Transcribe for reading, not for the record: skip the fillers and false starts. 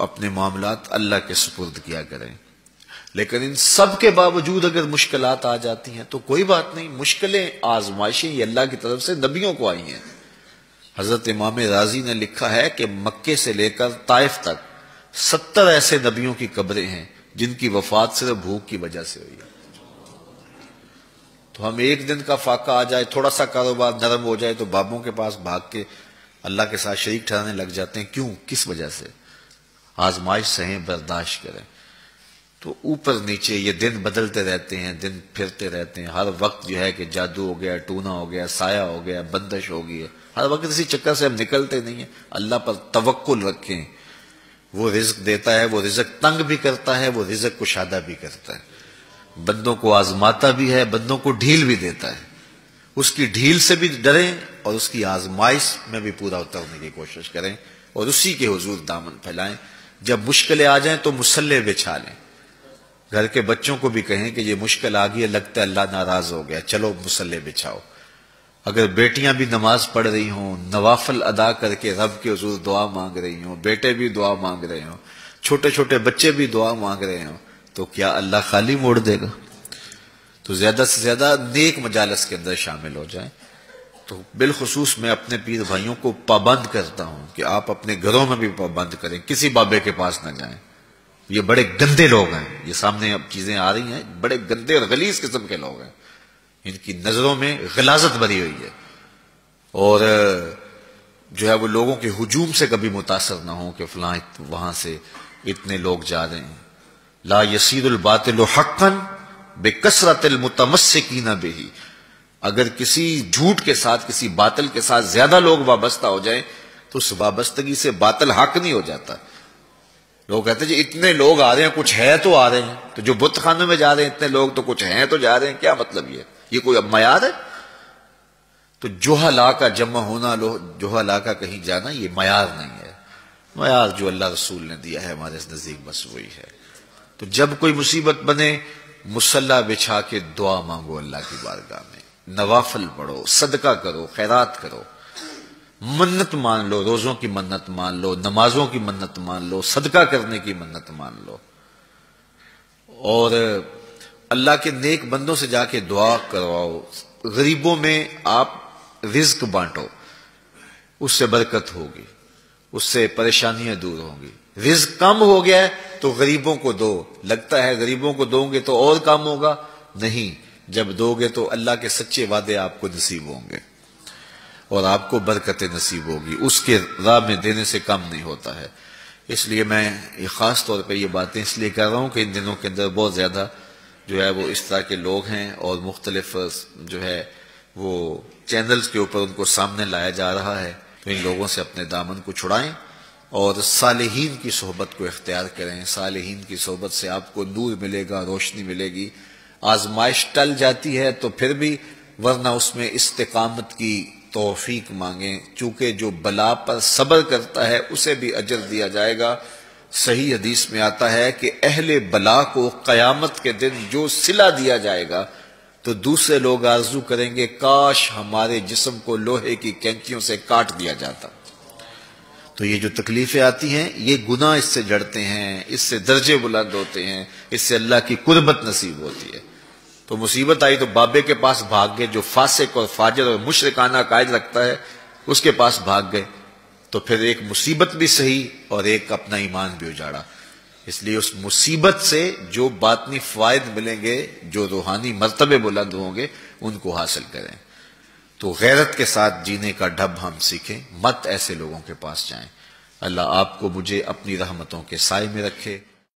اپنے معاملات اللہ کے سپرد کیا کریں. لیکن ان سب کے باوجود اگر مشکلات آ جاتی ہیں تو کوئی بات نہیں، مشکلیں آزمائشیں یہ اللہ کی طرف سے نبیوں کو آئی ہیں. حضرت امام رازی نے لکھا ہے کہ مکے سے لے کر طائف تک 70 ایسے نبیوں کی قبریں ہیں جن کی وفات صرف بھوک کی وجہ سے ہوئی ہے. تو ہم ایک دن کا فاقہ آ جائے، تھوڑا سا کاروبار نرم ہو جائے تو بابوں کے پاس بھاگ کے اللہ کے ساتھ شریک ٹھہرانے لگ جاتے ہیں. کیوں؟ کس وجہ سے؟ آزمائش سہیں، برداشت کریں. تو اوپر نیچے یہ دن بدلتے رہتے ہیں، دن پھرتے رہتے ہیں. ہر وقت جو ہے کہ جادو ہو گیا، ٹونا ہو گیا، سایہ ہو گیا، بندش ہو گئی ہے. ہر وقت اسی چکر سے ہم نکلتے نہیں ہیں. اللہ پر توکل رکھیں، وہ رزق دیتا ہے، وہ رزق تنگ بھی کرتا ہے، وہ رزق کشادہ بھی کرتا ہے. بندوں کو آزماتا بھی ہے، بندوں کو ڈھیل بھی دیتا ہے. اس کی ڈھیل سے بھی ڈریں اور اس کی آزمائش میں بھی پورا اترنے کی کوشش کریں اور اسی کے حضور دامن پھیلائیں. جب مشکلیں آ جائیں تو مصلح بچھا لیں. گھر کے بچوں کو بھی کہیں کہ یہ مشکل آ گئی ہے، لگتا ہے اللہ ناراض ہو گیا، چلو مصلح بچھاؤ. اگر بیٹیاں بھی نماز پڑھ رہی ہوں، نوافل ادا کر کے رب کے حضور دعا مانگ رہی ہوں، بیٹے بھی دعا مانگ رہے ہوں، چھوٹے چھوٹے بچے بھی دعا مانگ رہے ہوں، تو کیا اللہ خالی موڑ دے گا؟ تو زیادہ سے زیادہ نیک مجالس کے اندر شامل ہو جائیں. تو بالخصوص میں اپنے پیر بھائیوں کو پابند کرتا ہوں کہ آپ اپنے گھروں میں بھی پابند کریں، کسی بابے کے پاس نہ جائیں. یہ بڑے گندے لوگ ہیں، یہ سامنے اب چیزیں آ رہی ہیں، بڑے گندے اور غلیظ قسم کے لوگ ہیں. ان کی نظروں میں غلاظت بھری ہوئی ہے اور جو ہے وہ لوگوں کے ہجوم سے کبھی متاثر نہ ہوں کہ فلاں وہاں سے اتنے لوگ جا رہے ہیں. لا یصیر الباطل حقا بکثرت المتمسکین بہ. اگر کسی جھوٹ کے ساتھ، کسی باطل کے ساتھ زیادہ لوگ وابستہ ہو جائیں تو اس وابستگی سے باطل حق نہیں ہو جاتا. لوگ کہتے ہیں جی اتنے لوگ آ رہے ہیں، کچھ ہے تو آ رہے ہیں. تو جو بت خانوں میں جا رہے ہیں اتنے لوگ تو کچھ ہیں تو جا رہے ہیں، کیا مطلب یہ کوئی اب معیار ہے؟ تو جوہلا کا جمع ہونا، جوہلا کا کہیں جانا، یہ معیار نہیں ہے. معیار جو اللہ رسول نے دیا ہے ہمارے نزدیک بس وہی ہے. تو جب کوئی مصیبت بنے، مصلح بچھا کے دعا مانگو اللہ کی بارگاہ میں، نوافل پڑھو، صدقہ کرو، خیرات کرو، منت مان لو، روزوں کی منت مان لو، نمازوں کی منت مان لو، صدقہ کرنے کی منت مان لو. اور اللہ کے نیک بندوں سے جا کے دعا کرواؤ. غریبوں میں آپ رزق بانٹو، اس سے برکت ہوگی، اس سے پریشانیاں دور ہوں گی. رزق کم ہو گیا ہے تو غریبوں کو دو. لگتا ہے غریبوں کو دو گے تو اور کم ہوگا، نہیں. جب دو گے تو اللہ کے سچے وعدے آپ کو نصیب ہوں گے اور آپ کو برکت نصیب ہوگی. اس کے راہ میں دینے سے کم نہیں ہوتا ہے. اس لیے میں خاص طور پہ یہ باتیں اس لیے کر رہا ہوں کہ ان دنوں کے اندر بہت زیادہ جو ہے وہ اس طرح کے لوگ ہیں اور مختلف جو ہے وہ چینلز کے اوپر ان کو سامنے لایا جا رہا ہے. تو ان لوگوں سے اپنے دامن کو چھڑائیں اور صالحین کی صحبت کو اختیار کریں. صالحین کی صحبت سے آپ کو نور ملے گا، روشنی ملے گی. آزمائش ٹل جاتی ہے تو پھر بھی، ورنہ اس میں استقامت کی توفیق مانگیں، چونکہ جو بلا پر صبر کرتا ہے اسے بھی اجر دیا جائے گا. صحیح حدیث میں آتا ہے کہ اہل بلا کو قیامت کے دن جو صلہ دیا جائے گا تو دوسرے لوگ آرزو کریں گے کاش ہمارے جسم کو لوہے کی کینچیوں سے کاٹ دیا جاتا. تو یہ جو تکلیفیں آتی ہیں یہ گناہ اس سے جڑتے ہیں، اس سے درجے بلند ہوتے ہیں، اس سے اللہ کی قربت نصیب ہوتی ہے. تو مصیبت آئی تو بابے کے پاس بھاگ گئے، جو فاسق اور فاجر اور مشرکانہ عقائد رکھتا ہے اس کے پاس بھاگ گئے. تو پھر ایک مصیبت بھی سہی اور ایک اپنا ایمان بھی اجاڑا. اس لیے اس مصیبت سے جو باطنی فوائد ملیں گے، جو روحانی مرتبے بلند ہوں گے، ان کو حاصل کریں. تو غیرت کے ساتھ جینے کا ڈھب ہم سیکھیں، مت ایسے لوگوں کے پاس جائیں. اللہ آپ کو مجھے اپنی رحمتوں کے سائے میں رکھے.